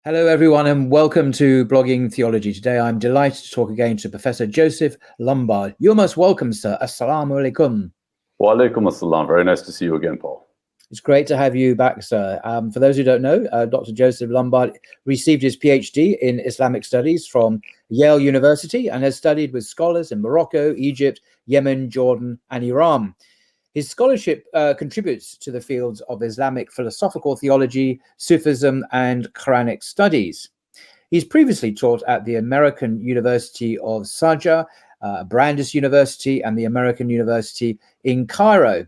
Hello, everyone, and welcome to Blogging Theology. Today, I'm delighted to talk again to Professor Joseph Lumbard. You're most welcome, sir. Assalamu alaikum. Wa alaikum assalam. Very nice to see you again, Paul. It's great to have you back, sir. For those who don't know, Dr. Joseph Lumbard received his PhD in Islamic Studies from Yale University and has studied with scholars in Morocco, Egypt, Yemen, Jordan, and Iran. His scholarship contributes to the fields of Islamic philosophical theology, Sufism, and Quranic studies. He's previously taught at the American University of Sharjah, Brandeis University, and the American University in Cairo.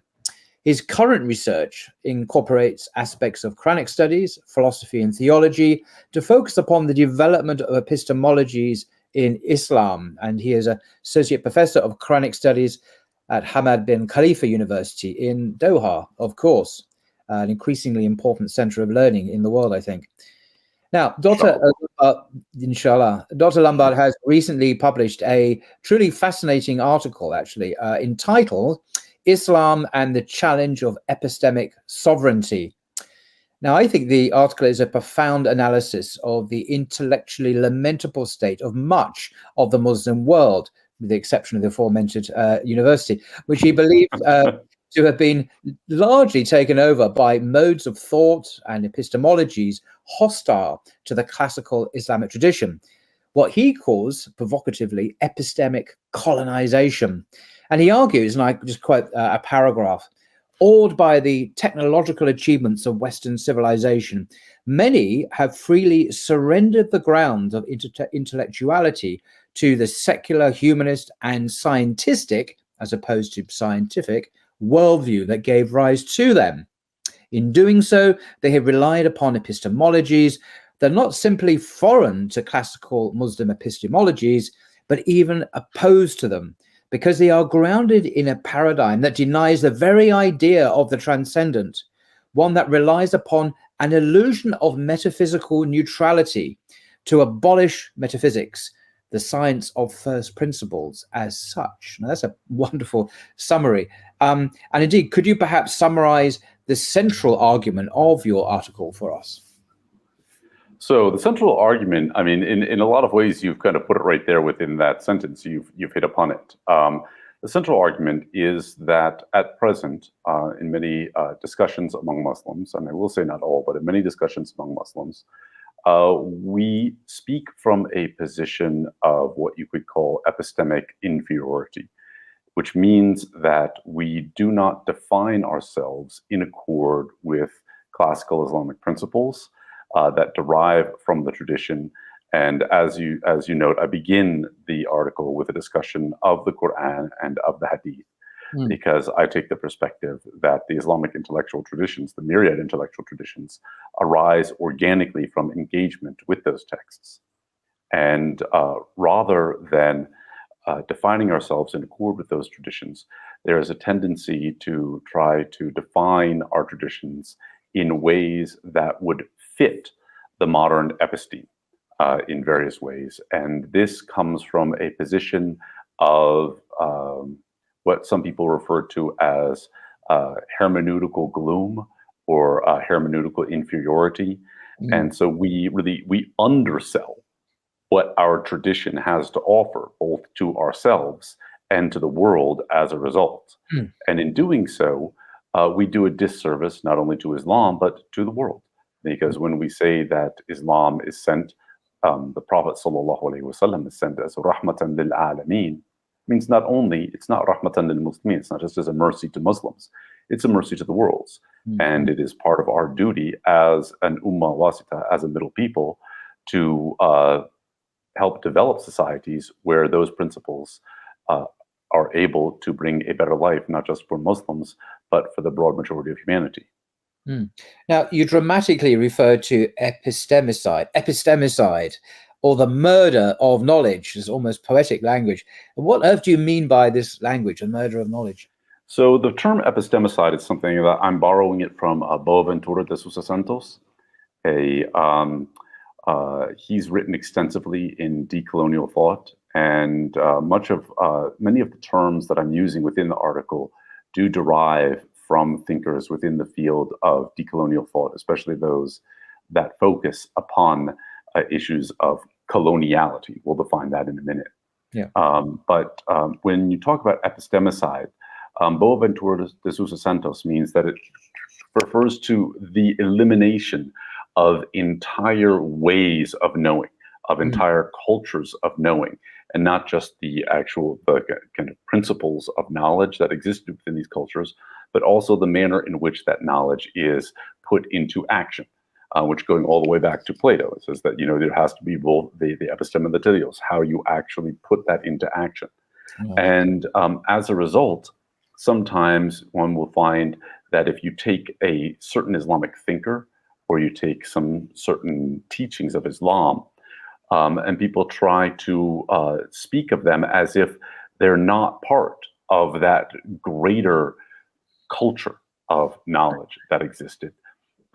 His current research incorporates aspects of Quranic studies, philosophy, and theology to focus upon the development of epistemologies in Islam. And he is an associate professor of Quranic studies at Hamad bin Khalifa University in Doha, of course, an increasingly important center of learning in the world, I think. Now, Dr. Lumbard has recently published a truly fascinating article, actually, entitled Islam and the Challenge of Epistemic Sovereignty. Now, I think the article is a profound analysis of the intellectually lamentable state of much of the Muslim world, with the exception of the aforementioned university, which he believes to have been largely taken over by modes of thought and epistemologies hostile to the classical Islamic tradition, what he calls, provocatively, epistemic colonization. And he argues, and I just quote a paragraph, awed by the technological achievements of Western civilization, many have freely surrendered the grounds of intellectuality to the secular, humanist, and scientistic, as opposed to scientific, worldview that gave rise to them. In doing so, they have relied upon epistemologies that are not simply foreign to classical Muslim epistemologies, but even opposed to them, because they are grounded in a paradigm that denies the very idea of the transcendent, one that relies upon an illusion of metaphysical neutrality to abolish metaphysics, the science of first principles as such. Now, that's a wonderful summary. And indeed, could you perhaps summarize the central argument of your article for us? So the central argument, I mean, in a lot of ways, you've kind of put it right there within that sentence. You've hit upon it. The central argument is that at present, in many discussions among Muslims, and I will say not all, but in many discussions among Muslims, we speak from a position of what you could call epistemic inferiority, which means that we do not define ourselves in accord with classical Islamic principles that derive from the tradition. And as you note, I begin the article with a discussion of the Quran and of the Hadith, because I take the perspective that the Islamic intellectual traditions, the myriad intellectual traditions, arise organically from engagement with those texts. And rather than defining ourselves in accord with those traditions, there is a tendency to try to define our traditions in ways that would fit the modern episteme in various ways. And this comes from a position of what some people refer to as hermeneutical gloom or hermeneutical inferiority. And so we undersell what our tradition has to offer, both to ourselves and to the world as a result. And in doing so, we do a disservice not only to Islam, but to the world. Because when we say that Islam is sent, the Prophet ﷺ is sent as rahmatan lil alameen, means not only, it's not rahmatan lil muslimin, it's not just as a mercy to Muslims, it's a mercy to the world. And it is part of our duty as an ummah wasita, as a middle people, to help develop societies where those principles are able to bring a better life, not just for Muslims, but for the broad majority of humanity. Now, you dramatically refer to epistemicide, or the murder of knowledge. It's almost poetic language. What on earth do you mean by this language, a murder of knowledge? So the term epistemicide is something that I'm borrowing it from Boaventura de Sousa Santos. He's written extensively in decolonial thought, and many of the terms that I'm using within the article do derive from thinkers within the field of decolonial thought, especially those that focus upon issues of coloniality. We'll define that in a minute. Yeah. But when you talk about epistemicide, Boaventura de Sousa Santos means that it refers to the elimination of entire ways of knowing, of entire cultures of knowing, and not just the actual kind of principles of knowledge that exist within these cultures, but also the manner in which that knowledge is put into action. Which, going all the way back to Plato, it says that there has to be both the episteme and the teleos, how you actually put that into action. And as a result, sometimes one will find that if you take a certain Islamic thinker, or you take some certain teachings of Islam, and people try to speak of them as if they're not part of that greater culture of knowledge that existed.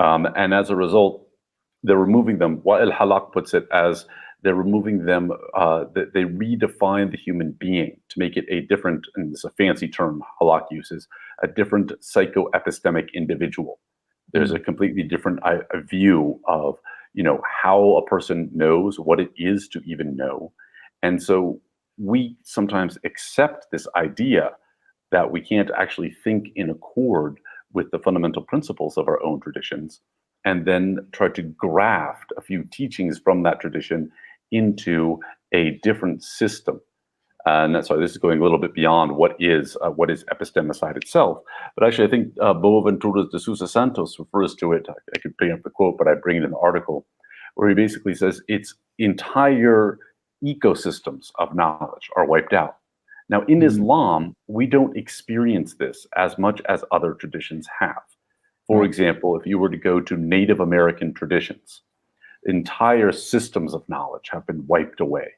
And as a result, they're removing them. Wa'il Halak puts it as they're removing them, they redefine the human being to make it a different, and it's a fancy term Halak uses, a different psychoepistemic individual. There's a completely different view of, how a person knows, what it is to even know. And so we sometimes accept this idea that we can't actually think in accord with the fundamental principles of our own traditions, and then try to graft a few teachings from that tradition into a different system. And that's why this is going a little bit beyond what is epistemicide itself. But actually, I think Boaventura de Sousa Santos refers to it, I could bring up the quote, but I bring it in the article, where he basically says its entire ecosystems of knowledge are wiped out. Now, in Islam, we don't experience this as much as other traditions have. For example, if you were to go to Native American traditions, entire systems of knowledge have been wiped away,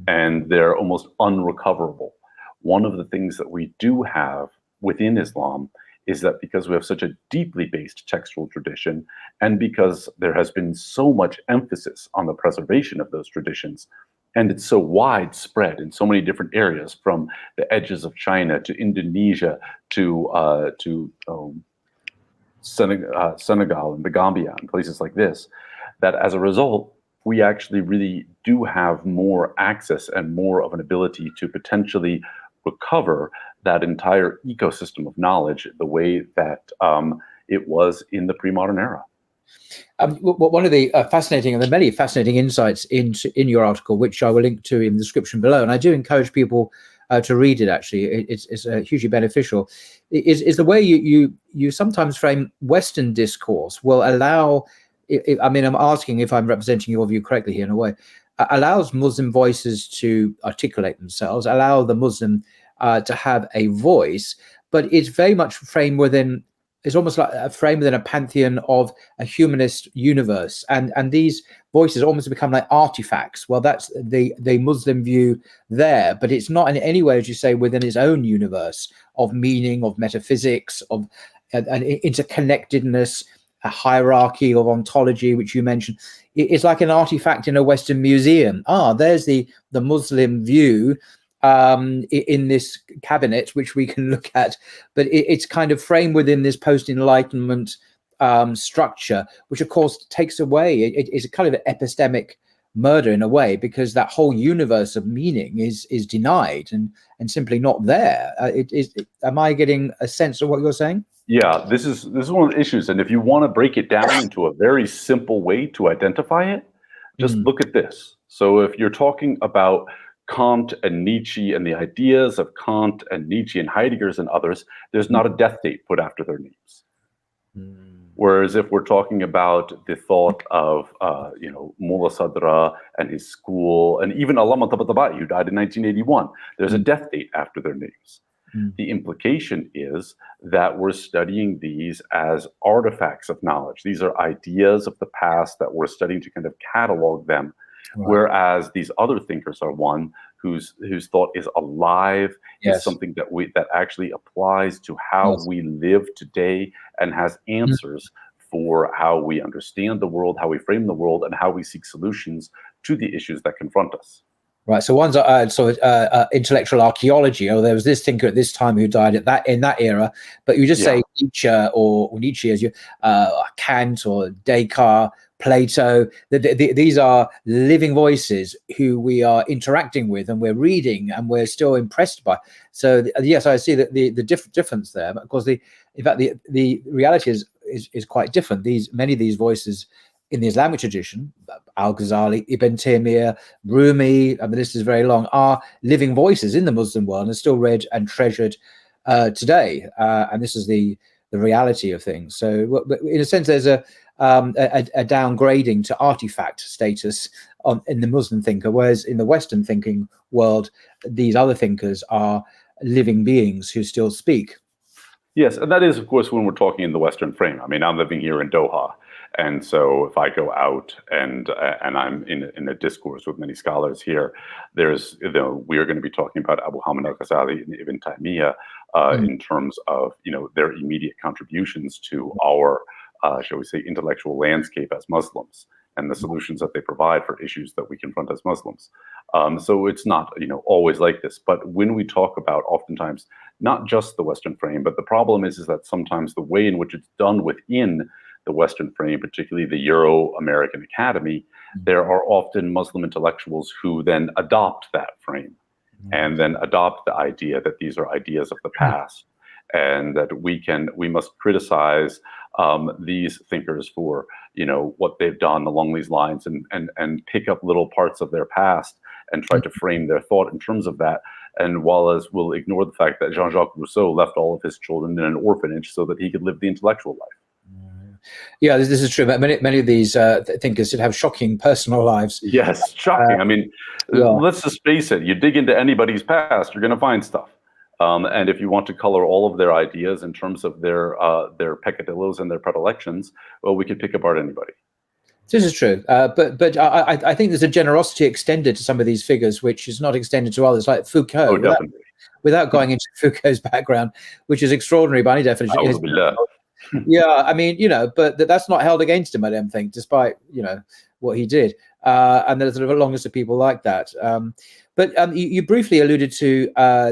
and they're almost unrecoverable. One of the things that we do have within Islam is that because we have such a deeply based textual tradition, and because there has been so much emphasis on the preservation of those traditions, and it's so widespread in so many different areas, from the edges of China to Indonesia to Senegal and the Gambia and places like this, that as a result, we actually really do have more access and more of an ability to potentially recover that entire ecosystem of knowledge the way that it was in the pre-modern era. One of the fascinating, and the many fascinating insights in your article, which I will link to in the description below, and I do encourage people to read it. Actually, it's hugely beneficial. Is the way you sometimes frame Western discourse will allow. I mean, I'm asking if I'm representing your view correctly here in a way. Allows Muslim voices to articulate themselves, allow the Muslim to have a voice, but it's very much framed within. It's almost like a frame within a pantheon of a humanist universe, and these voices almost become like artifacts. Well, that's the Muslim view there, but it's not in any way, as you say, within its own universe of meaning, of metaphysics, of an interconnectedness, a hierarchy of ontology, which you mentioned. It's like an artifact in a Western museum. There's the Muslim view in this cabinet, which we can look at, but it's kind of framed within this post-Enlightenment structure, which of course takes away, it's a kind of an epistemic murder in a way, because that whole universe of meaning is denied and simply not there. Am I getting a sense of what you're saying? Yeah, this is one of the issues, and if you want to break it down into a very simple way to identify it, just look at this. So if you're talking about Kant and Nietzsche and the ideas of Kant and Nietzsche and Heidegger's and others, there's not a death date put after their names. Whereas if we're talking about the thought of, Mullah Sadra and his school, and even Allama Tabatabai, who died in 1981, there's a death date after their names. The implication is that we're studying these as artifacts of knowledge. These are ideas of the past that we're studying to kind of catalog them. Right. Whereas these other thinkers are one whose thought is alive, is something that actually applies to how we live today, and has answers for how we understand the world, how we frame the world, and how we seek solutions to the issues that confront us. Right. So one's intellectual archaeology. There was this thinker at this time who died in that era, but you just say Nietzsche or Nietzsche as you Kant or Descartes, Plato. These are living voices who we are interacting with, and we're reading, and we're still impressed by. So yes, I see that the difference there. But of course, in fact, the reality is quite different. Many of these voices in the Islamic tradition, Al-Ghazali, Ibn Taymiyyah, Rumi, and the list is very long, are living voices in the Muslim world and are still read and treasured today. And this is the reality of things. So in a sense, there's a downgrading to artifact status in the Muslim thinker, whereas in the Western thinking world, these other thinkers are living beings who still speak. Yes, and that is, of course, when we're talking in the Western frame. I mean, I'm living here in Doha, and so if I go out and I'm in a discourse with many scholars here, we are going to be talking about Abu Hamid al-Ghazali and Ibn Taymiyyah in terms of their immediate contributions to our shall we say, intellectual landscape as Muslims, and the solutions that they provide for issues that we confront as Muslims. So it's not, always like this. But when we talk about, oftentimes, not just the Western frame, but the problem is that sometimes the way in which it's done within the Western frame, particularly the Euro-American Academy, there are often Muslim intellectuals who then adopt that frame and then adopt the idea that these are ideas of the past, and that we must criticize these thinkers for what they've done along these lines, and pick up little parts of their past and try to frame their thought in terms of that. And Wallace will ignore the fact that Jean-Jacques Rousseau left all of his children in an orphanage so that he could live the intellectual life. Yeah, this is true. Many of these thinkers did have shocking personal lives. Yes, shocking. I mean, let's just face it. You dig into anybody's past, you're going to find stuff. And if you want to color all of their ideas in terms of their peccadillos and their predilections, well, we could pick apart anybody. This is true, but I think there's a generosity extended to some of these figures, which is not extended to others, like Foucault. Oh, definitely. Without going into Foucault's background, which is extraordinary by any definition. Yeah, I mean, but that's not held against him, I don't think, despite what he did. And there's sort of a long list of people like that. But you briefly alluded to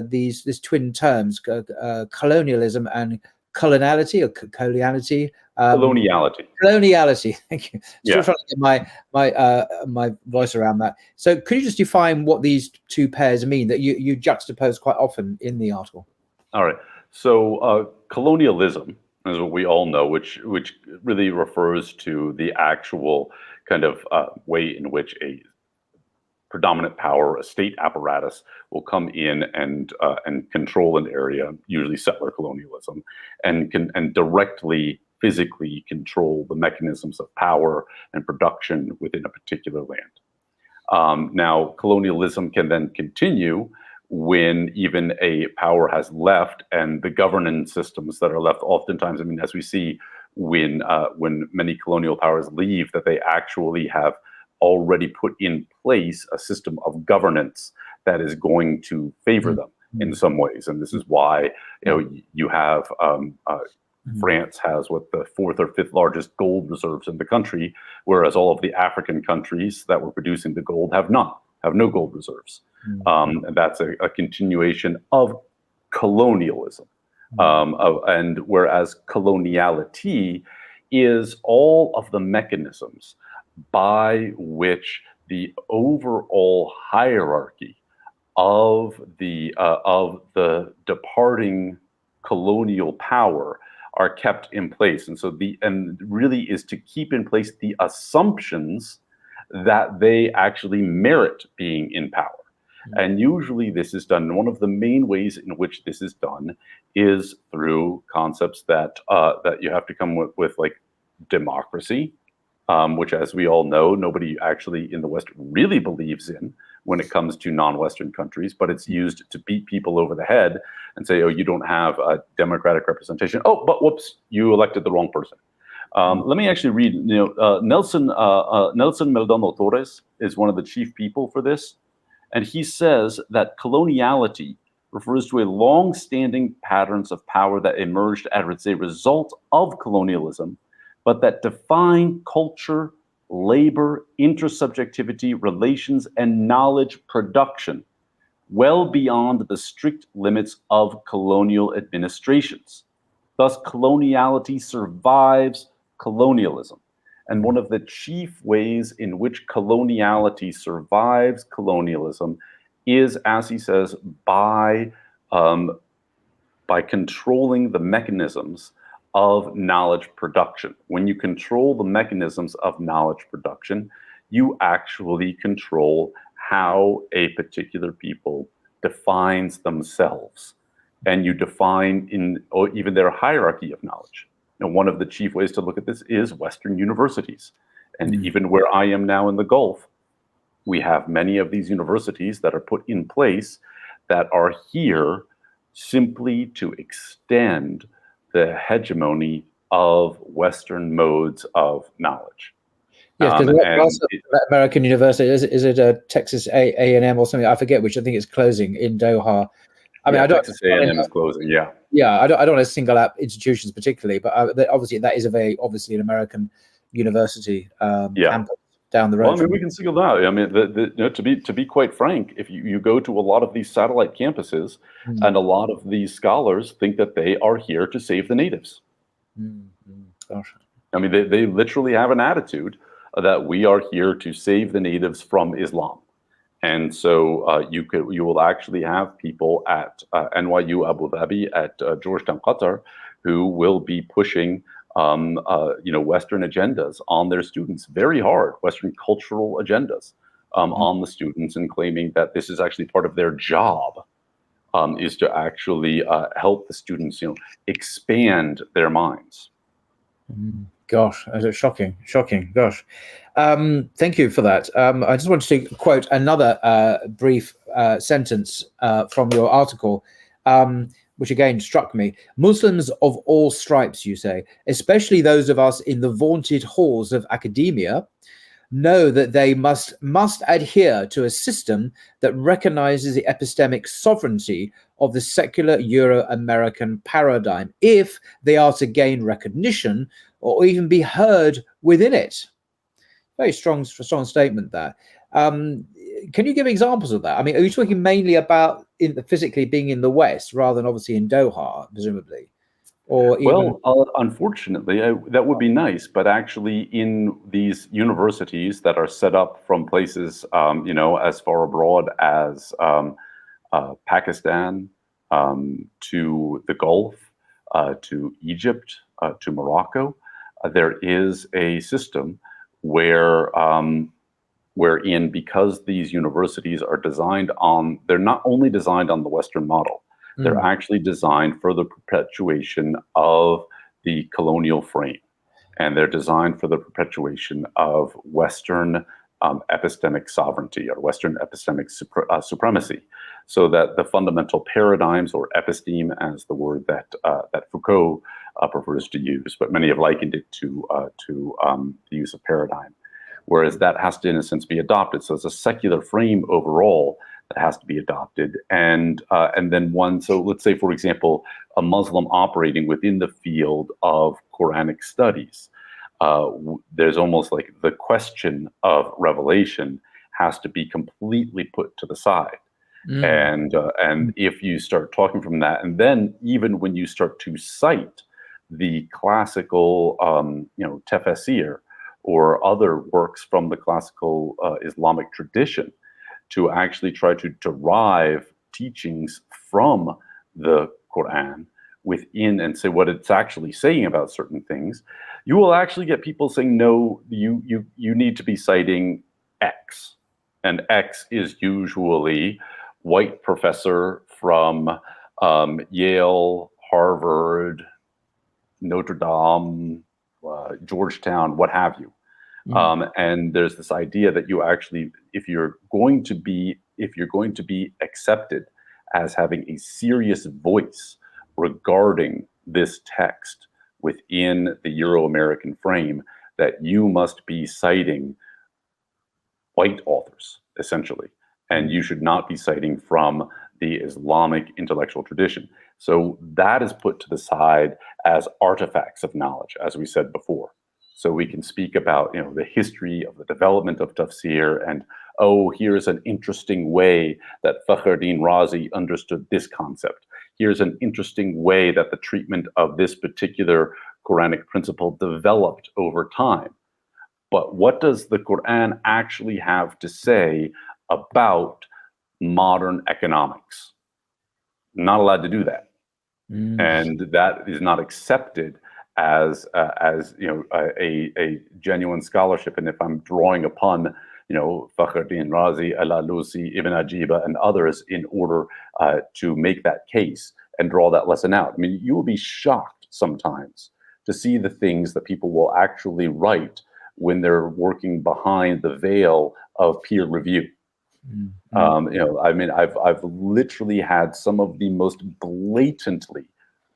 these twin terms, colonialism and coloniality, or coloniality. Coloniality. Thank you. Still trying to get my voice around that. So could you just define what these two pairs mean that you juxtapose quite often in the article? All right. So colonialism is what we all know, which really refers to the actual kind of way in which a predominant power, a state apparatus, will come in and control an area, usually settler colonialism, and directly, physically control the mechanisms of power and production within a particular land. Now, colonialism can then continue when even a power has left, and the governance systems that are left, oftentimes, I mean, as we see when many colonial powers leave, that they actually have already put in place a system of governance that is going to favor them in some ways. And this is why you have France has what the 4th or 5th largest gold reserves in the country, whereas all of the African countries that were producing the gold have no gold reserves. And that's a continuation of colonialism. And whereas coloniality is all of the mechanisms by which the overall hierarchy of the departing colonial power are kept in place, and really is to keep in place the assumptions that they actually merit being in power. And usually this is done, one of the main ways in which this is done is through concepts that you have to come with like democracy, which, as we all know, nobody actually in the West really believes in when it comes to non-Western countries, but it's used to beat people over the head and say, oh, you don't have a democratic representation. Oh, but whoops, you elected the wrong person. Let me actually read, Nelson Meldono Torres is one of the chief people for this. And he says that coloniality refers to a long-standing patterns of power that emerged as a result of colonialism, but that define culture, labor, intersubjectivity, relations, and knowledge production well beyond the strict limits of colonial administrations. Thus, coloniality survives colonialism. And one of the chief ways in which coloniality survives colonialism is, as he says, by controlling the mechanisms of knowledge production. When you control the mechanisms of knowledge production, you actually control how a particular people defines themselves, and you define even their hierarchy of knowledge. And one of the chief ways to look at this is Western universities. And even where I am now in the Gulf, we have many of these universities that are put in place that are here simply to extend the hegemony of Western modes of knowledge. Yes, because American University, is it a Texas A&M or something? I forget which. I think it's closing in Doha. I mean, Texas A&M is closing. Yeah. Yeah, I don't want to single out institutions particularly, but obviously that is an American university campus down the road. Well, I mean, we can single that out. I mean, to be quite frank, if you go to a lot of these satellite campuses, and a lot of these scholars think that they are here to save the natives. Gosh. I mean, they literally have an attitude that we are here to save the natives from Islam. And so you will actually have people at NYU Abu Dhabi, at Georgetown Qatar, who will be pushing Western agendas on their students very hard, Western cultural agendas on the students, and claiming that this is actually part of their job, is to actually help the students, expand their minds. Gosh, shocking. Gosh. Thank you for that. I just wanted to quote another brief sentence from your article, which again struck me. Muslims of all stripes, you say, especially those of us in the vaunted halls of academia, know that they must adhere to a system that recognizes the epistemic sovereignty of the secular Euro-American paradigm if they are to gain recognition or even be heard within it. Very strong statement there. Can you give examples of that? I mean, are you talking mainly about physically being in the West rather than obviously in Doha, presumably? Or even... unfortunately, that would be nice, but actually in these universities that are set up from places, as far abroad as Pakistan, to the Gulf, to Egypt, to Morocco, there is a system wherein, because these universities are they're not only designed on the Western model, they're actually designed for the perpetuation of the colonial frame. And they're designed for the perpetuation of Western epistemic sovereignty, or Western epistemic supremacy. So that the fundamental paradigms, or episteme as the word that Foucault prefers to use, but many have likened it to the use of paradigm. Whereas that has to, in a sense, be adopted. So it's a secular frame overall that has to be adopted. And then so let's say, for example, a Muslim operating within the field of Quranic studies, there's almost like the question of revelation has to be completely put to the side. And if you start talking from that, and then even when you start to cite the classical, tafsir, or other works from the classical Islamic tradition, to actually try to derive teachings from the Quran within and say what it's actually saying about certain things, you will actually get people saying, no, you need to be citing X. And X is usually white professor from Yale, Harvard, Notre Dame, Georgetown, what have you. And there's this idea that you actually, if you're going to be accepted as having a serious voice regarding this text within the Euro-American frame, that you must be citing white authors, essentially. And you should not be citing from the Islamic intellectual tradition. So that is put to the side as artifacts of knowledge, as we said before. So we can speak about, the history of the development of tafsir, and here's an interesting way that Fakhruddin Razi understood this concept. Here's an interesting way that the treatment of this particular Quranic principle developed over time. but what does the Quran actually have to say about modern economics? Not allowed to do that. And that is not accepted as a genuine scholarship. And if I'm drawing upon Fakhruddin Razi, Al-Alusi, Ibn Ajiba, and others in order to make that case and draw that lesson out, I mean, you will be shocked sometimes to see the things that people will actually write when they're working behind the veil of peer review. I've literally had some of the most blatantly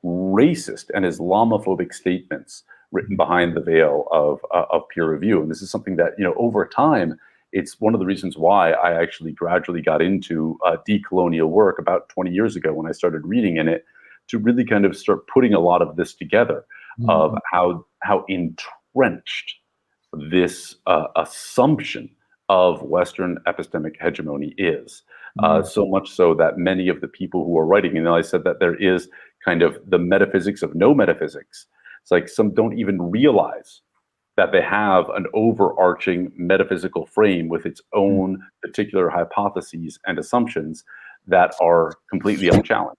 racist and Islamophobic statements written behind the veil of peer review. And this is something that, over time, it's one of the reasons why I actually gradually got into decolonial work about 20 years ago when I started reading in it, to really kind of start putting a lot of this together, of how entrenched this assumption of Western epistemic hegemony is. So much so that many of the people who are writing, I said that there is kind of the metaphysics of no metaphysics. It's like some don't even realize that they have an overarching metaphysical frame with its own particular hypotheses and assumptions that are completely unchallenged.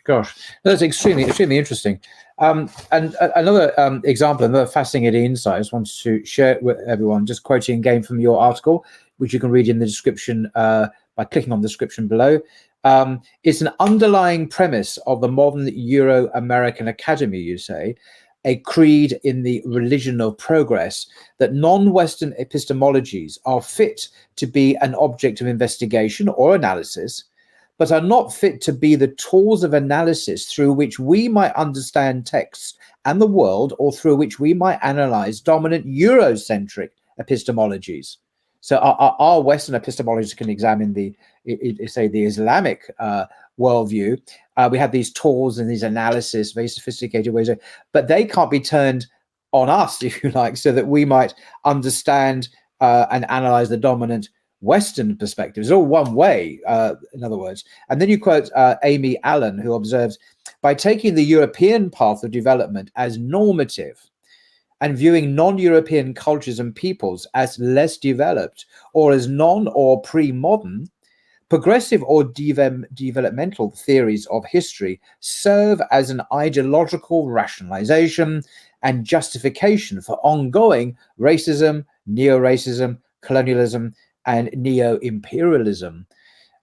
Gosh, that's extremely interesting. And another example, another fascinating insight I just wanted to share with everyone, just quoting again from your article, which you can read in the description by clicking on the description below. It's an underlying premise of the modern Euro-American academy, you say, a creed in the religion of progress, that non-Western epistemologies are fit to be an object of investigation or analysis, but are not fit to be the tools of analysis through which we might understand texts and the world, or through which we might analyze dominant Eurocentric epistemologies. So our Western epistemologies can examine the Islamic worldview. We have these tools and these analysis, very sophisticated ways, but they can't be turned on us, if you like, so that we might understand and analyze the dominant Western perspective. It's all one way, in other words. And then you quote Amy Allen, who observes, by taking the European path of development as normative and viewing non-European cultures and peoples as less developed or as non or pre-modern, progressive or developmental theories of history serve as an ideological rationalization and justification for ongoing racism, neo-racism, colonialism, and neo-imperialism.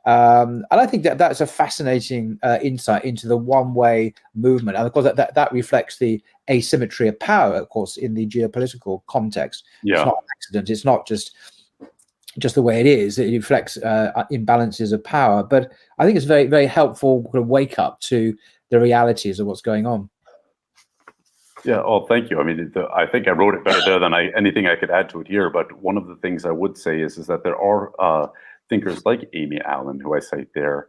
And I think that that's a fascinating insight into the one-way movement. And of course, that reflects the asymmetry of power, of course, in the geopolitical context. Yeah. It's not an accident. It's not just the way it is. It reflects imbalances of power. But I think it's very, very helpful to wake up to the realities of what's going on. Yeah, well, thank you. I mean, I think I wrote it better there than anything I could add to it here. But one of the things I would say is that there are thinkers like Amy Allen, who I cite there,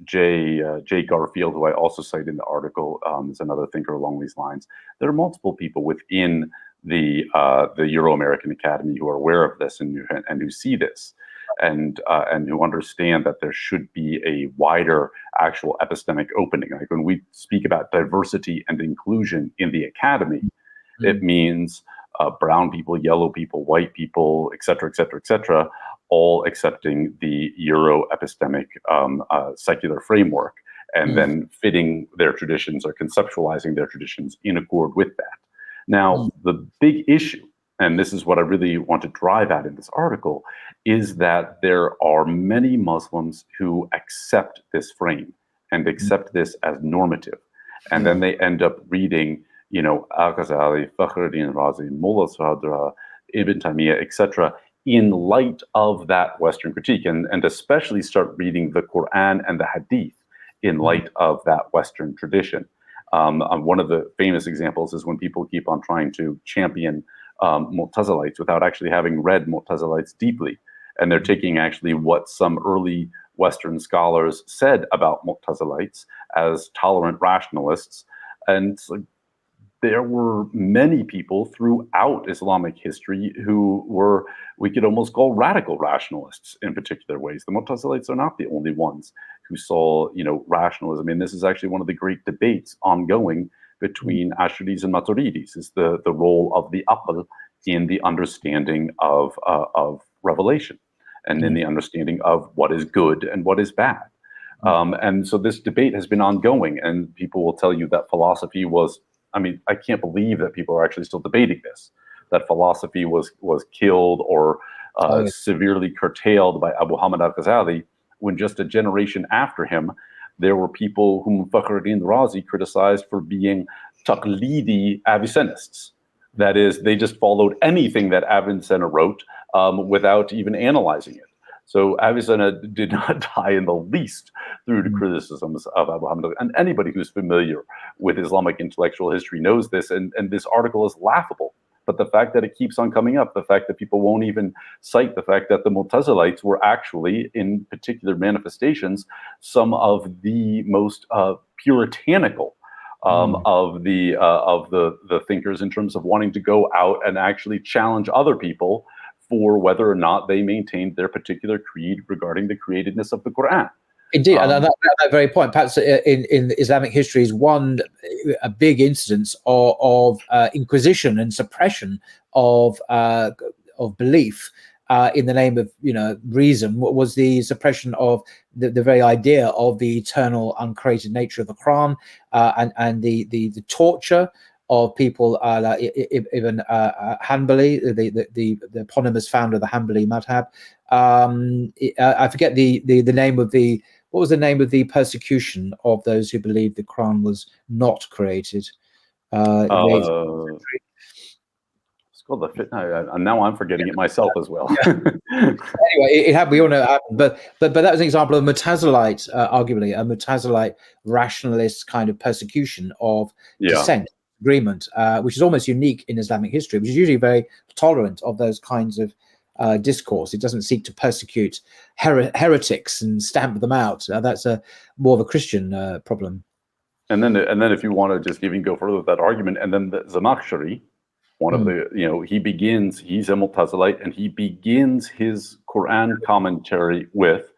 Jay Garfield, who I also cite in the article, is another thinker along these lines. There are multiple people within the Euro-American Academy who are aware of this and who see this, and who understand that there should be a wider actual epistemic opening. Like when we speak about diversity and inclusion in the academy, it means brown people, yellow people, white people, et cetera, et cetera, et cetera, all accepting the Euro-epistemic secular framework, and then fitting their traditions or conceptualizing their traditions in accord with that. Now, the big issue, and this is what I really want to drive at in this article, is that there are many Muslims who accept this frame and accept this as normative. And then they end up reading, Al-Ghazali, Fakhruddin Razi, Mullah Sadra, Ibn Taymiyyah, etc., in light of that Western critique, and especially start reading the Quran and the Hadith in light of that Western tradition. One of the famous examples is when people keep on trying to champion Mu'tazilites without actually having read Mu'tazilites deeply. And they're taking actually what some early Western scholars said about Mu'tazilites as tolerant rationalists. And there were many people throughout Islamic history who were, we could almost call radical rationalists in particular ways. The Mu'tazilites are not the only ones who saw, rationalism. And this is actually one of the great debates ongoing between Ash'aris and Maturidis, is the role of the aql in the understanding of revelation, and in the understanding of what is good and what is bad. And so this debate has been ongoing, and people will tell you that philosophy was, I mean, I can't believe that people are actually still debating this, that philosophy was killed or severely curtailed by Abu Hamid al-Ghazali, when just a generation after him, there were people whom Fakhruddin Razi criticized for being taqlidi Avicennists. That is, they just followed anything that Avicenna wrote without even analyzing it. So Avicenna did not die in the least through the criticisms of Abu Hamid. And anybody who's familiar with Islamic intellectual history knows this, and this article is laughable. But the fact that it keeps on coming up, the fact that people won't even cite the fact that the Mu'tazilites were actually, in particular manifestations, some of the most puritanical of the thinkers, in terms of wanting to go out and actually challenge other people for whether or not they maintained their particular creed regarding the createdness of the Quran. Indeed, and that very point, perhaps in Islamic history, is a big instance of inquisition and suppression of belief in the name of reason. What was the suppression of the very idea of the eternal, uncreated nature of the Quran, and the torture of people like Ibn Hanbali, the eponymous founder of the Hanbali madhab. I forget the name of what was the name of the persecution of those who believed the Quran was not created? It's called the Fitna. Now I'm forgetting it myself as well. Anyway, we all know it happened, but that was an example of Mu'tazilite, arguably a Mu'tazilite rationalist kind of persecution of dissent, agreement, which is almost unique in Islamic history, which is usually very tolerant of those kinds of discourse. It doesn't seek to persecute heretics and stamp them out. That's more of a Christian problem. And then if you want to just even go further with that argument, and then the Zamakhshari, one of the, he's a Mu'tazilite, and he begins his Quran commentary with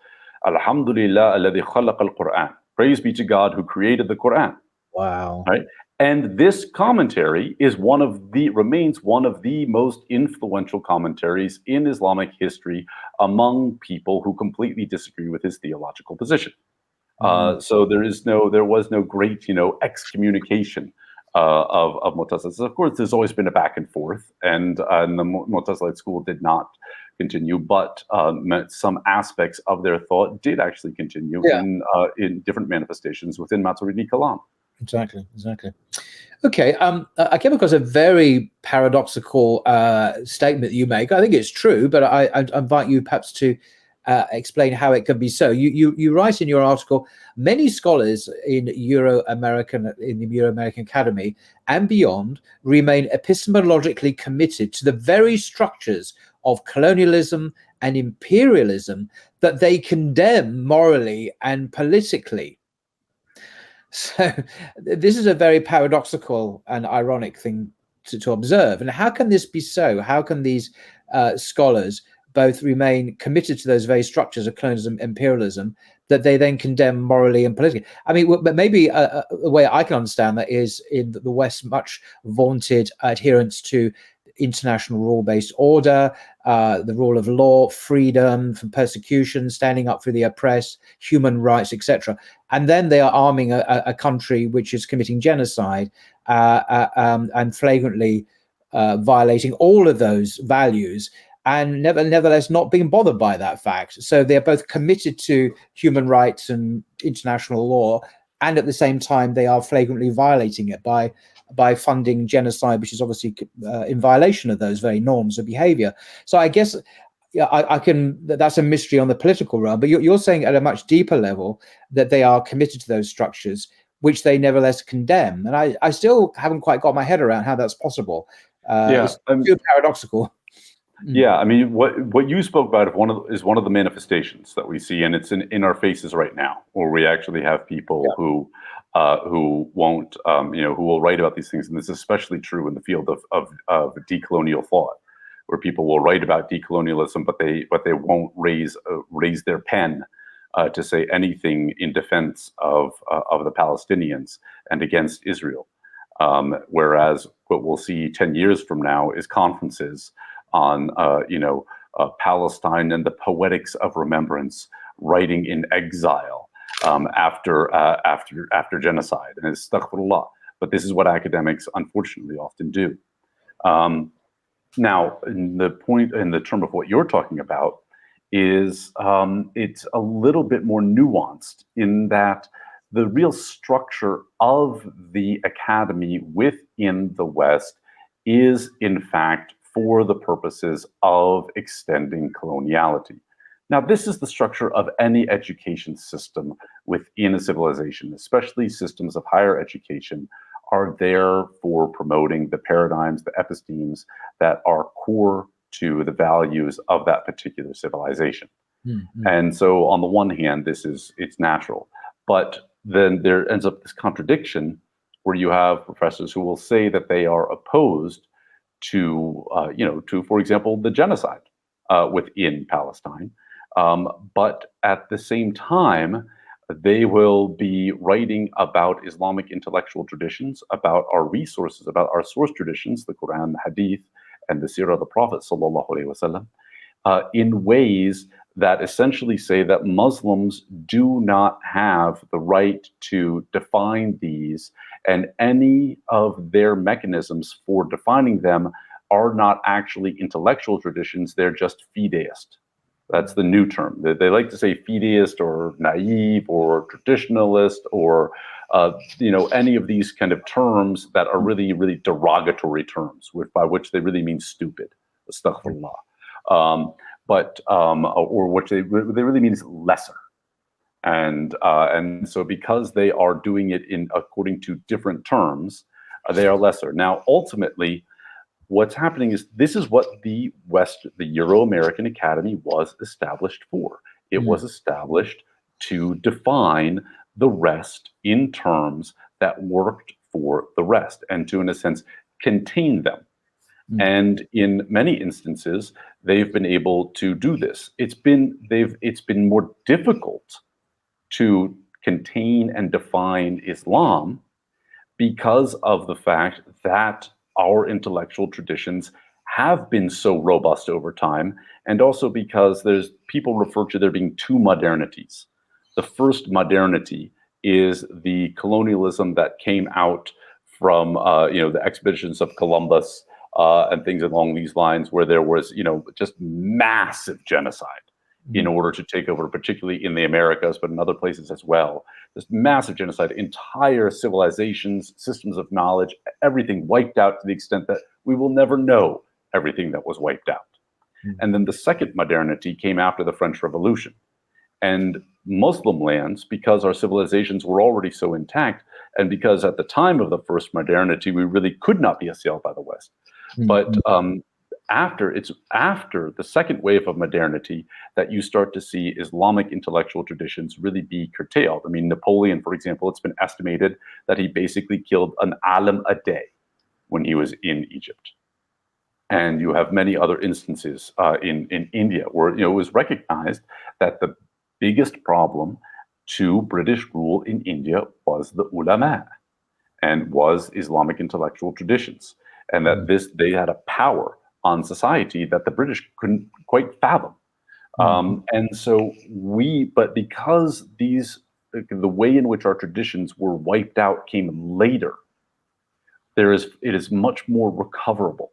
Alhamdulillah alladhi khalaqa al-Quran. Praise be to God who created the Quran. Wow. Right? And this commentary remains one of the most influential commentaries in Islamic history among people who completely disagree with his theological position. So there was no great, excommunication of Mu'tazilites. Of course, there's always been a back and forth, and the Mu'tazilite school did not continue, but some aspects of their thought did actually continue in different manifestations within Maturidi Kalam. Exactly. Okay, I came across a very paradoxical statement that you make. I think it's true, but I invite you perhaps to explain how it could be so. You write in your article, many scholars in the Euro-American Academy and beyond remain epistemologically committed to the very structures of colonialism and imperialism that they condemn morally and politically. So this is a very paradoxical and ironic thing to observe. And how can this be so? How can these scholars both remain committed to those very structures of colonialism, imperialism, that they then condemn morally and politically? I mean, but maybe a way I can understand that is in the West's much vaunted adherence to international rule-based order, the rule of law, freedom from persecution, standing up for the oppressed, human rights, etc. And then they are arming a country which is committing genocide and flagrantly violating all of those values, and nevertheless not being bothered by that fact. So they're both committed to human rights and international law, and at the same time they are flagrantly violating it by funding genocide, which is obviously in violation of those very norms of behavior. So I guess that's a mystery on the political realm, but you're saying at a much deeper level that they are committed to those structures, which they nevertheless condemn. And I still haven't quite got my head around how that's possible. It's too paradoxical. Yeah, I mean, what you spoke about is one of the manifestations that we see, and it's in our faces right now, where we actually have people who won't, who will write about these things, and this is especially true in the field of decolonial thought, where people will write about decolonialism, but they won't raise their pen to say anything in defense of the Palestinians and against Israel. Whereas what we'll see 10 years from now is conferences on, Palestine and the poetics of remembrance, writing in exile after genocide. And it's astaghfirullah. But this is what academics, unfortunately, often do. Now, in the term of what you're talking about is it's a little bit more nuanced in that the real structure of the academy within the West is, in fact, for the purposes of extending coloniality. Now, this is the structure of any education system within a civilization, especially systems of higher education are there for promoting the paradigms, the epistemes that are core to the values of that particular civilization. Mm-hmm. And so on the one hand, it's natural, but then there ends up this contradiction where you have professors who will say that they are opposed to, for example, the genocide within Palestine. But at the same time, they will be writing about Islamic intellectual traditions, about our resources, about our source traditions, the Quran, the Hadith, and the Seerah of the Prophet sallallahu alaihi wasallam, in ways that essentially say that Muslims do not have the right to define these, and any of their mechanisms for defining them are not actually intellectual traditions, they're just fideist. That's the new term. They like to say fideist or naive or traditionalist or any of these kind of terms that are really, really derogatory terms, by which they really mean stupid. Astaghfirullah. Or what they really mean is lesser. And so because they are doing it according to different terms, they are lesser. Now, ultimately, what's happening is this is what the Euro-American Academy was established for. It was established to define the rest in terms that worked for the rest and to, in a sense, contain them. And in many instances, they've been able to do this. It's been more difficult to contain and define Islam because of the fact that our intellectual traditions have been so robust over time, and also because people refer to there being two modernities. The first modernity is the colonialism that came out from the expeditions of Columbus and things along these lines, where there was just massive genocide in order to take over, particularly in the Americas, but in other places as well. This massive genocide, entire civilizations, systems of knowledge, everything wiped out to the extent that we will never know everything that was wiped out. And then the second modernity came after the French Revolution. And Muslim lands, because our civilizations were already so intact, and because at the time of the first modernity, we really could not be assailed by the West. But after the second wave of modernity that you start to see Islamic intellectual traditions really be curtailed. I mean, Napoleon, for example, it's been estimated that he basically killed an alim a day when he was in Egypt. And you have many other instances in India where it was recognized that the biggest problem to British rule in India was the ulama and was Islamic intellectual traditions. And that they had a power on society that the British couldn't quite fathom. And so but because the way in which our traditions were wiped out came later, it is much more recoverable.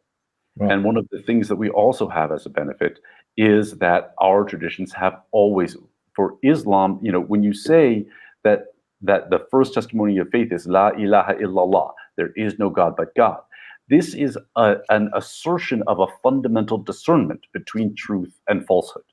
Right. And one of the things that we also have as a benefit is that our traditions have always, for Islam, when you say that the first testimony of faith is La ilaha illallah, there is no God but God. This is an assertion of a fundamental discernment between truth and falsehood.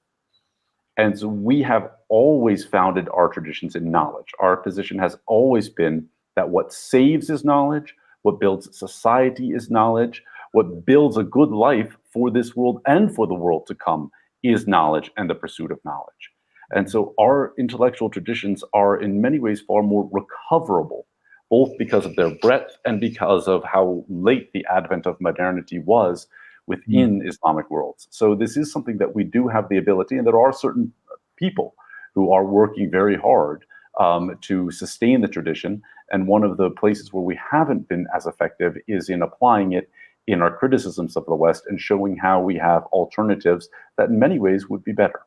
And so we have always founded our traditions in knowledge. Our position has always been that what saves is knowledge, what builds society is knowledge, what builds a good life for this world and for the world to come is knowledge and the pursuit of knowledge. And so our intellectual traditions are in many ways far more recoverable, both because of their breadth and because of how late the advent of modernity was within Islamic worlds. So this is something that we do have the ability, and there are certain people who are working very hard to sustain the tradition. And one of the places where we haven't been as effective is in applying it in our criticisms of the West and showing how we have alternatives that in many ways would be better.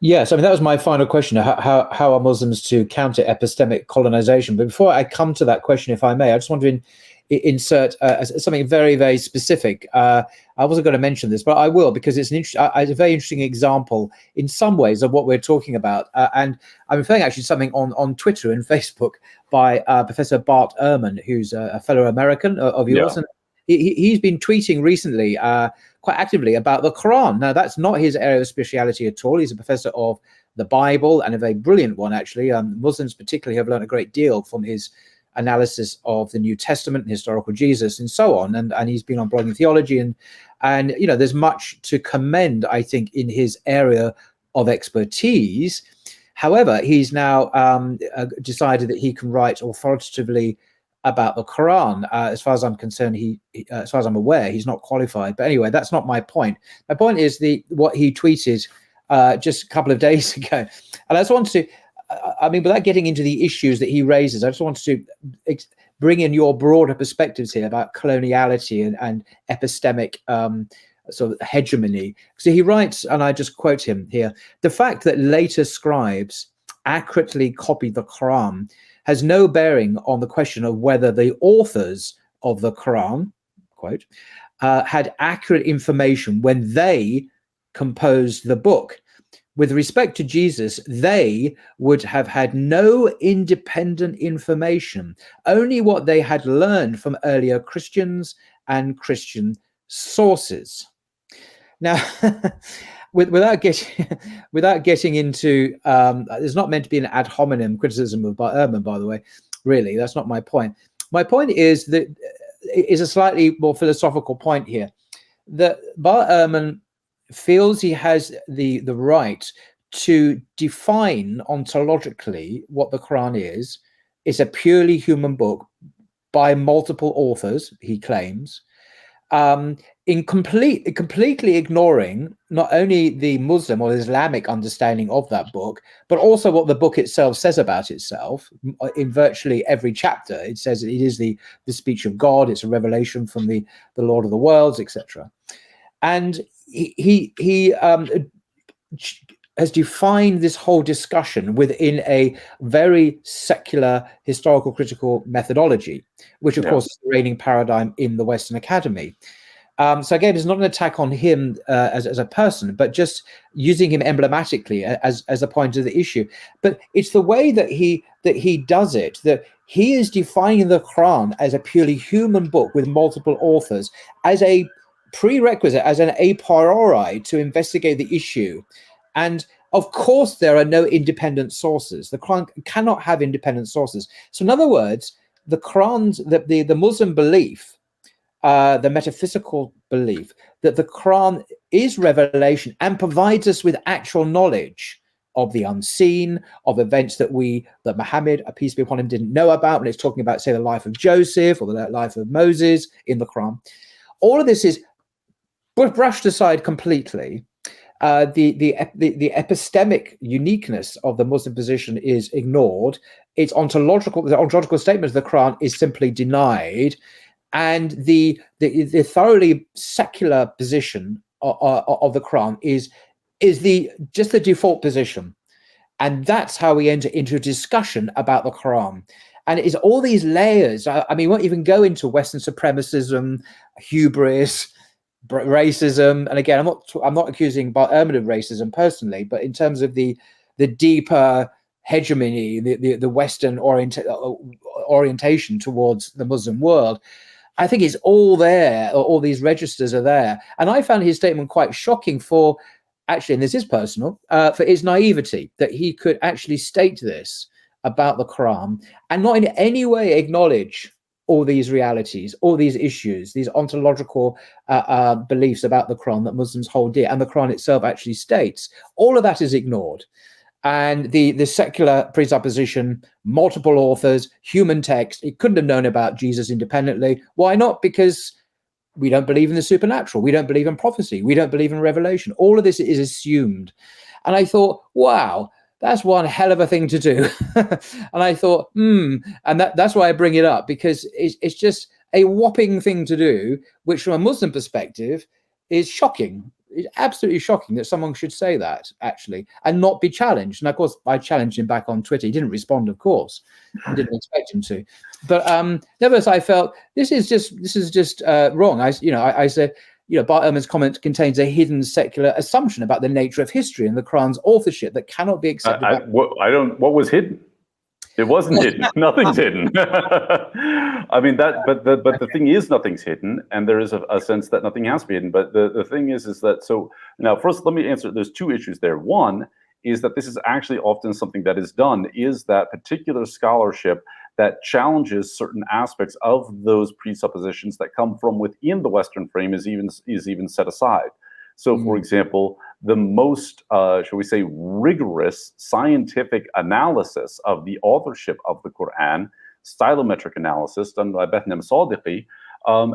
Yes, I mean, that was my final question. How are Muslims to counter epistemic colonization? But before I come to that question, if I may, I just want to insert something very, very specific. I wasn't going to mention this, but I will, because it's a very interesting example in some ways of what we're talking about. And I'm referring actually to something on Twitter and Facebook by Professor Bart Ehrman, who's a fellow American of yours. Yeah. And he's been tweeting recently quite actively about the Quran. Now, that's not his area of speciality at all. He's a professor of the Bible, and a very brilliant one, actually. Muslims particularly have learned a great deal from his analysis of the New Testament and historical Jesus and so on. And he's been on blogging theology, and you know, there's much to commend, I think, in his area of expertise. However, he's now decided that he can write authoritatively about the Quran. As far as I'm concerned, as far as I'm aware, he's not qualified. But anyway, that's not my point. My point is what he tweeted just a couple of days ago. And I just want to, I mean, without getting into the issues that he raises, I just wanted to bring in your broader perspectives here about coloniality and epistemic sort of hegemony. So he writes, and I just quote him here: "The fact that later scribes accurately copied the Quran has no bearing on the question of whether the authors of the Quran," quote, "had accurate information when they composed the book. With respect to Jesus, they would have had no independent information, only what they had learned from earlier Christians and Christian sources." Now, without getting into, there's not meant to be an ad hominem criticism of Ehrman, by the way. Really, that's not my point. My point is a slightly more philosophical point here. That Bart Ehrman feels he has the right to define ontologically what the Quran is. It's a purely human book by multiple authors, he claims, completely ignoring not only the Muslim or Islamic understanding of that book, but also what the book itself says about itself. In virtually every chapter, it says it is the speech of God, it's a revelation from the Lord of the worlds, etc. And he has defined this whole discussion within a very secular historical critical methodology, which of course is the reigning paradigm in the Western Academy. So again, it's not an attack on him as a person, but just using him emblematically as a point of the issue. But it's the way that he does it, that he is defining the Quran as a purely human book with multiple authors, as a prerequisite, as an a priori to investigate the issue. And of course, there are no independent sources. The Quran cannot have independent sources. So in other words, the Quran's, the Muslim belief, the metaphysical belief that the Quran is revelation and provides us with actual knowledge of the unseen, of events that Muhammad, peace be upon him, didn't know about when it's talking about, say, the life of Joseph or the life of Moses in the Quran. All of this is brushed aside completely. The epistemic uniqueness of the Muslim position is ignored. The ontological statement of the Quran is simply denied, and the thoroughly secular position of the Quran is just the default position, and that's how we enter into a discussion about the Quran. And it's all these layers. I mean, we won't even go into Western supremacism, hubris, racism. And again, I'm not accusing Ehrman of racism personally, but in terms of the deeper hegemony, the Western orientation towards the Muslim world, I think it's all there. All these registers are there. And I found his statement quite shocking and this is personal, for his naivety, that he could actually state this about the Quran and not in any way acknowledge all these realities, all these issues, these ontological beliefs about the Quran that Muslims hold dear, and the Quran itself actually states. All of that is ignored. And the secular presupposition, multiple authors, human text, it couldn't have known about Jesus independently. Why not? Because we don't believe in the supernatural. We don't believe in prophecy. We don't believe in revelation. All of this is assumed. And I thought, wow, that's one hell of a thing to do. And I thought, and that's why I bring it up, because it's just a whopping thing to do, which from a Muslim perspective is shocking. It's absolutely shocking that someone should say that, actually, and not be challenged. And of course, I challenged him back on Twitter. He didn't respond, of course. I didn't expect him to. But nevertheless, I felt this is just wrong. I said, Bart Ehrman's comment contains a hidden secular assumption about the nature of history and the Quran's authorship that cannot be accepted. What was hidden? It wasn't hidden. Nothing's hidden. I mean but the thing is, nothing's hidden, and there is a sense that nothing has to be hidden. But the thing is that, so now first let me answer. There's two issues there. One is that this is actually often something that is done, is that particular scholarship that challenges certain aspects of those presuppositions that come from within the Western frame is even set aside. So, for example, the most, shall we say, rigorous scientific analysis of the authorship of the Quran, stylometric analysis done by Epistemic Sovereignty,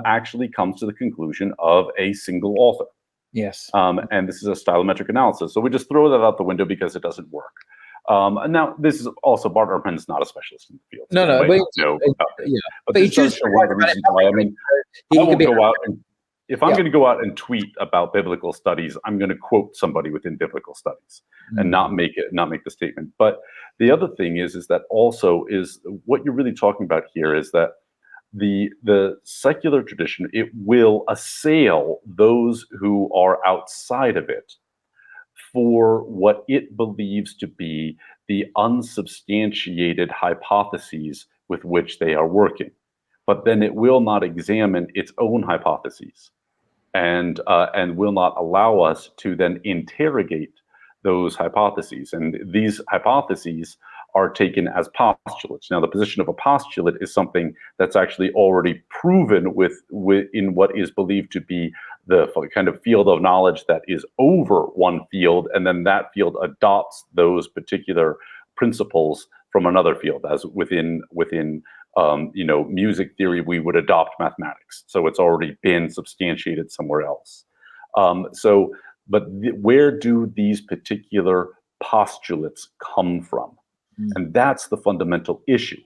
actually comes to the conclusion of a single author. Yes. And this is a stylometric analysis. So we just throw that out the window because it doesn't work. And now this is also, Bart Ehrman is not a specialist in the field. So but he chooses one of the reasons why. I mean, I won't go out and, if I'm going to go out and tweet about biblical studies, I'm going to quote somebody within biblical studies and not make the statement. But the other thing is that also is what you're really talking about here is that the secular tradition, it will assail those who are outside of it for what it believes to be the unsubstantiated hypotheses with which they are working. But then it will not examine its own hypotheses, and will not allow us to then interrogate those hypotheses. And these hypotheses are taken as postulates. Now, the position of a postulate is something that's actually already proven in what is believed to be the kind of field of knowledge that is over one field, and then that field adopts those particular principles from another field, as within music theory, we would adopt mathematics. So it's already been substantiated somewhere else. Where do these particular postulates come from? And that's the fundamental issue.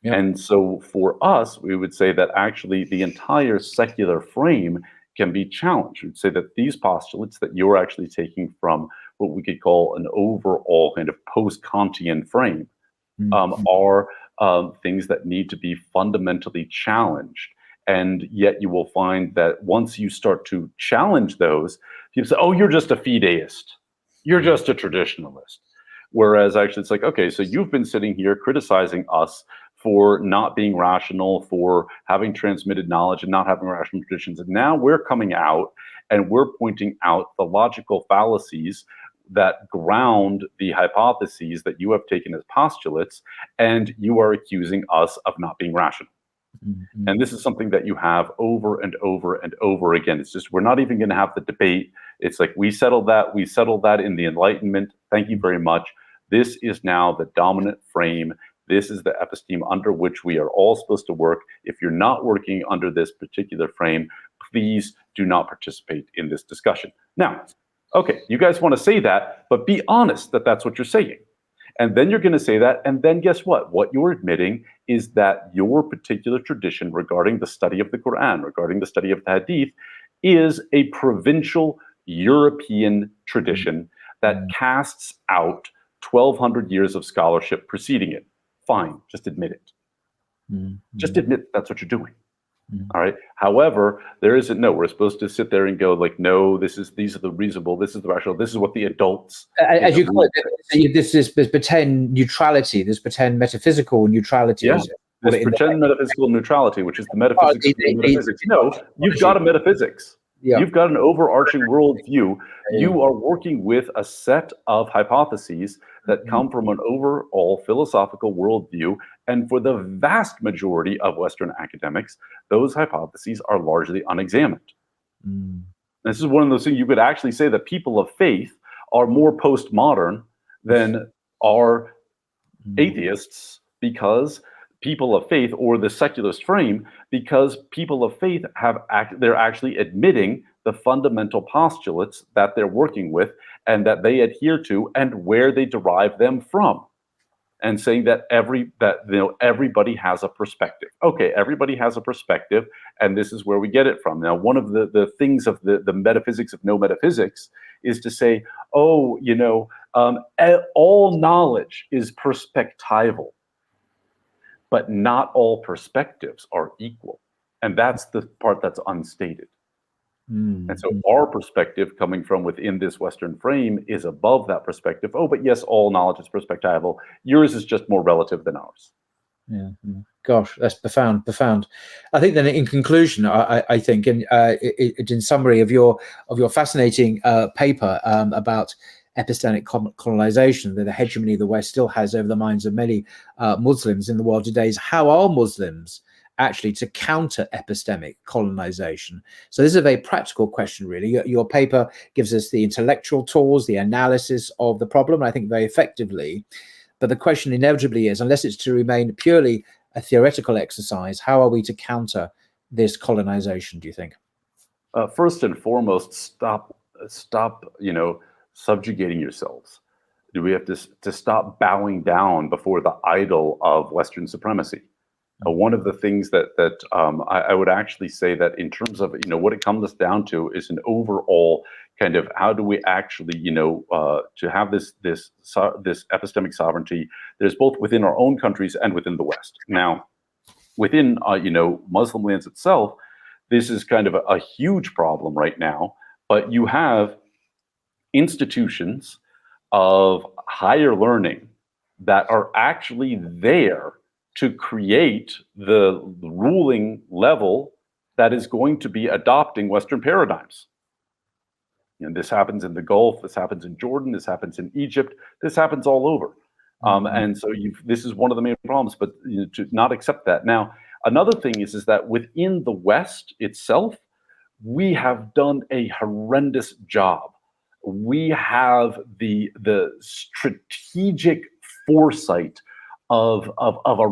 Yep. And so for us, we would say that actually the entire secular frame can be challenged. We'd say that these postulates that you're actually taking from what we could call an overall kind of post-Kantian frame are things that need to be fundamentally challenged. And yet you will find that once you start to challenge those, people say, oh, you're just a fideist. You're just a traditionalist. Whereas actually it's like, okay, so you've been sitting here criticizing us for not being rational, for having transmitted knowledge and not having rational traditions. And now we're coming out and we're pointing out the logical fallacies that ground the hypotheses that you have taken as postulates, and you are accusing us of not being rational. Mm-hmm. And this is something that you have over and over and over again. It's just, we're not even going to have the debate. It's like, we settled that in the Enlightenment. Thank you very much. This is now the dominant frame. This is the episteme under which we are all supposed to work. If you're not working under this particular frame, please do not participate in this discussion. Now, okay, you guys want to say that, but be honest that that's what you're saying. And then you're going to say that, and then guess what? What you're admitting is that your particular tradition regarding the study of the Quran, regarding the study of the Hadith, is a provincial European tradition that casts out 1,200 years of scholarship preceding it. Fine, just admit it. Mm-hmm. Just admit that's what you're doing. Mm-hmm. All right. However, there isn't. No, we're supposed to sit there and go like, no, these are the reasonable. This is the rational. This is what the adults. As you call it, this is pretend neutrality. This pretend metaphysical neutrality. Yeah. This pretend metaphysical neutrality, which is the metaphysics. Metaphysics. No, you've got a metaphysics. Yeah. You've got an overarching worldview. Yeah. You are working with a set of hypotheses that come from an overall philosophical worldview. And for the vast majority of Western academics, those hypotheses are largely unexamined. Mm. This is one of those things you could actually say that people of faith are more postmodern than are atheists, because people of faith, or the secularist frame, because people of faith they're actually admitting the fundamental postulates that they're working with and that they adhere to and where they derive them from. And saying that everybody has a perspective. Okay, everybody has a perspective, and this is where we get it from. Now, one of the things of the metaphysics of no metaphysics is to say, all knowledge is perspectival, but not all perspectives are equal. And that's the part that's unstated. And so our perspective coming from within this Western frame is above that perspective. Oh, but yes, all knowledge is perspectival. Yours is just more relative than ours. Yeah. Gosh, that's profound. I think then in conclusion, I think in summary of your fascinating paper about epistemic colonization, that the hegemony the West still has over the minds of many Muslims in the world today, is how are Muslims actually to counter epistemic colonization? So this is a very practical question, really. Your paper gives us the intellectual tools, the analysis of the problem, I think very effectively. But the question inevitably is, unless it's to remain purely a theoretical exercise, how are we to counter this colonization, do you think? First and foremost, stop, subjugating yourselves. We have to stop bowing down before the idol of Western supremacy. One of the things that I would actually say that in terms of what it comes down to is an overall kind of how do we actually to have this epistemic sovereignty. There's both within our own countries and within the West. Now, within Muslim lands itself, this is kind of a huge problem right now. But you have institutions of higher learning that are actually there to create the ruling level that is going to be adopting Western paradigms. And this happens in the Gulf, this happens in Jordan, this happens in Egypt, this happens all over. And so this is one of the main problems, but to not accept that. Now, another thing is that within the West itself, we have done a horrendous job. We have the strategic foresight of a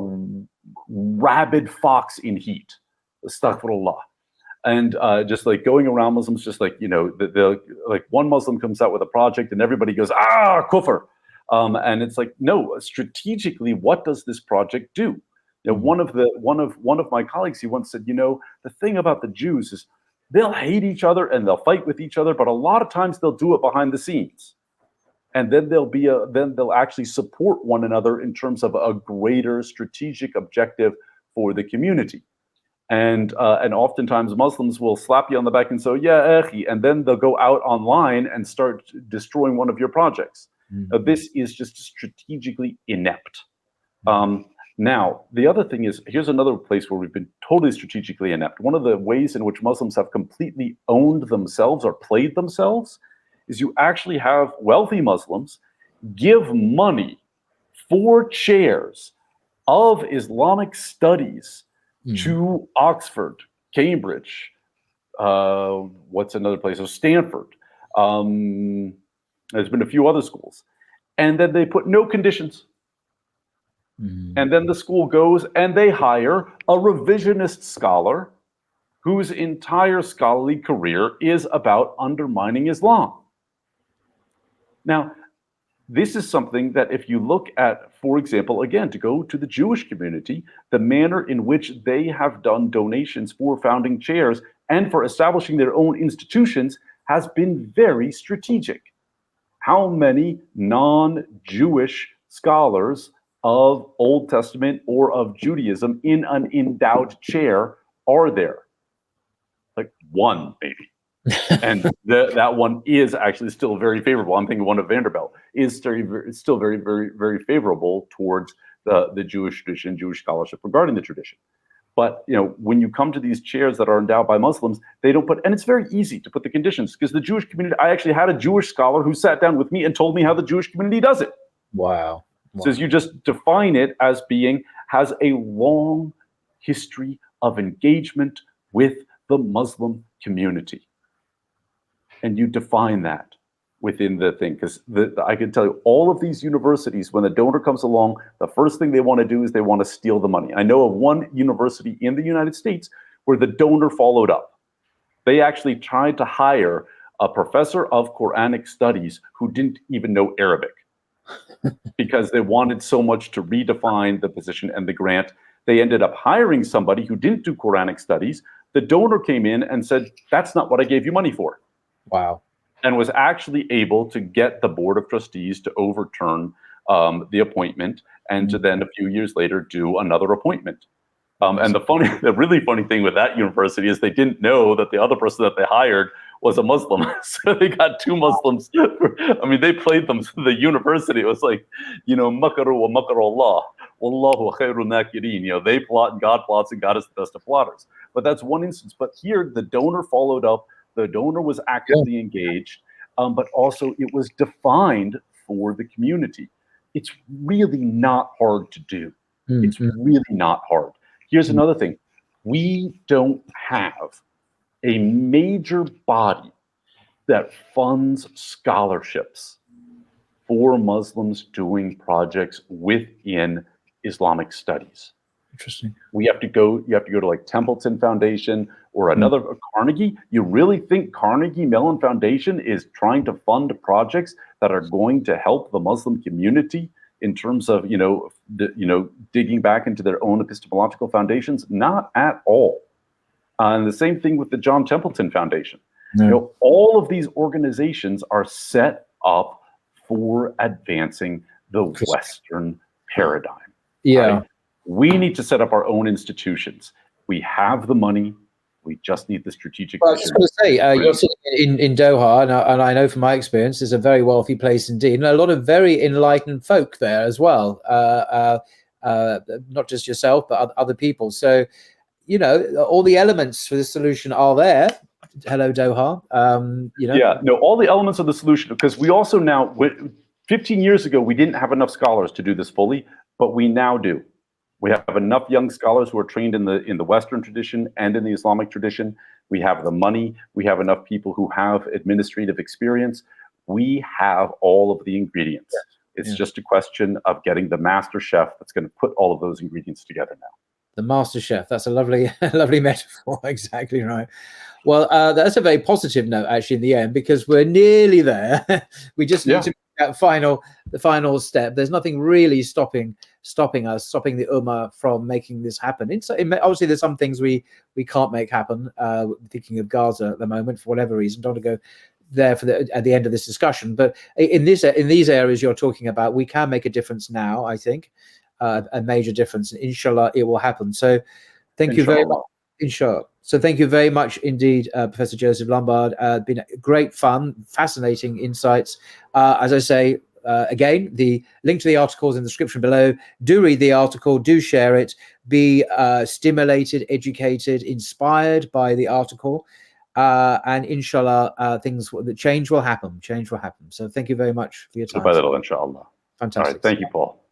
rabid fox in heat, astaghfirullah. And just like going around Muslims, just like, like one Muslim comes out with a project and everybody goes, kufr. And it's like, no, strategically, what does this project do? One of my colleagues, he once said, the thing about the Jews is they'll hate each other and they'll fight with each other, but a lot of times they'll do it behind the scenes. And then they'll actually support one another in terms of a greater strategic objective for the community. And oftentimes Muslims will slap you on the back and say, yeah, akhi, and then they'll go out online and start destroying one of your projects. This is just strategically inept. Now, the other thing is, here's another place where we've been totally strategically inept. One of the ways in which Muslims have completely owned themselves or played themselves is you actually have wealthy Muslims give money for chairs of Islamic studies to Oxford, Cambridge, what's another place? So Stanford. There's been a few other schools. And then they put no conditions. And then the school goes and they hire a revisionist scholar whose entire scholarly career is about undermining Islam. Now, this is something that if you look at, for example, again, to go to the Jewish community, the manner in which they have done donations for founding chairs and for establishing their own institutions has been very strategic. How many non-Jewish scholars of Old Testament or of Judaism in an endowed chair are there? Like one, maybe. And that one is actually still very favorable. I'm thinking one of Vanderbilt is still very, very, very favorable towards the Jewish tradition, Jewish scholarship regarding the tradition. But when you come to these chairs that are endowed by Muslims, they don't put, and it's very easy to put the conditions because the Jewish community, I actually had a Jewish scholar who sat down with me and told me how the Jewish community does it. Wow. Says you just define it as has a long history of engagement with the Muslim community. And you define that within the thing, because I can tell you, all of these universities, when the donor comes along, the first thing they want to do is they want to steal the money. I know of one university in the United States where the donor followed up. They actually tried to hire a professor of Quranic studies who didn't even know Arabic because they wanted so much to redefine the position and the grant. They ended up hiring somebody who didn't do Quranic studies. The donor came in and said, "That's not what I gave you money for." Wow. And was actually able to get the board of trustees to overturn the appointment and to then a few years later do another appointment. And the really funny thing with that university is they didn't know that the other person that they hired was a Muslim. So they got two Muslims. I mean, they played them. The university was like, makaru wa makar Allah, wallahu khairul nakirin. They plot and God plots, and God is the best of plotters. But that's one instance. But here, the donor followed up. The donor was actively engaged, but also it was defined for the community. It's really not hard to do. It's really not hard. Here's another thing. We don't have a major body that funds scholarships for Muslims doing projects within Islamic studies. Interesting. You have to go to like Templeton Foundation or another Carnegie. You really think Carnegie Mellon Foundation is trying to fund projects that are going to help the Muslim community in terms of digging back into their own epistemological foundations? Not at all. And the same thing with the John Templeton Foundation. No. All of these organizations are set up for advancing the Western paradigm. Yeah. Right? We need to set up our own institutions. We have the money. We just need the strategic. Well, I was just going to say, you're sitting in Doha, and I know from my experience, it's a very wealthy place indeed, and a lot of very enlightened folk there as well. Not just yourself, but other people. So, all the elements for the solution are there. Hello, Doha. Yeah, no, all the elements of the solution, because we also now, 15 years ago, we didn't have enough scholars to do this fully, but we now do. We have enough young scholars who are trained in the Western tradition and in the Islamic tradition. We have the money. We have enough people who have administrative experience. We have all of the ingredients. It's just a question of getting the master chef that's going to put all of those ingredients together now. The master chef. That's a lovely metaphor. Exactly right. Well, that's a very positive note, actually, in the end, because we're nearly there. We just need to make that the final step. There's nothing really stopping the Ummah from making this happen. Obviously, there's some things we can't make happen. Thinking of Gaza at the moment, for whatever reason. Don't want to go there at the end of this discussion. But in these areas you're talking about, we can make a difference now, I think. A major difference. Inshallah, it will happen. So thank you very much. Inshallah. So thank you very much indeed, Professor Joseph Lumbard. Been great fun, fascinating insights. As I say, again, the link to the article is in the description below. Do read the article, do share it, be stimulated, educated, inspired by the article. And inshallah, change will happen. So thank you very much for your time. Inshallah. Fantastic. All right, thank you, Paul.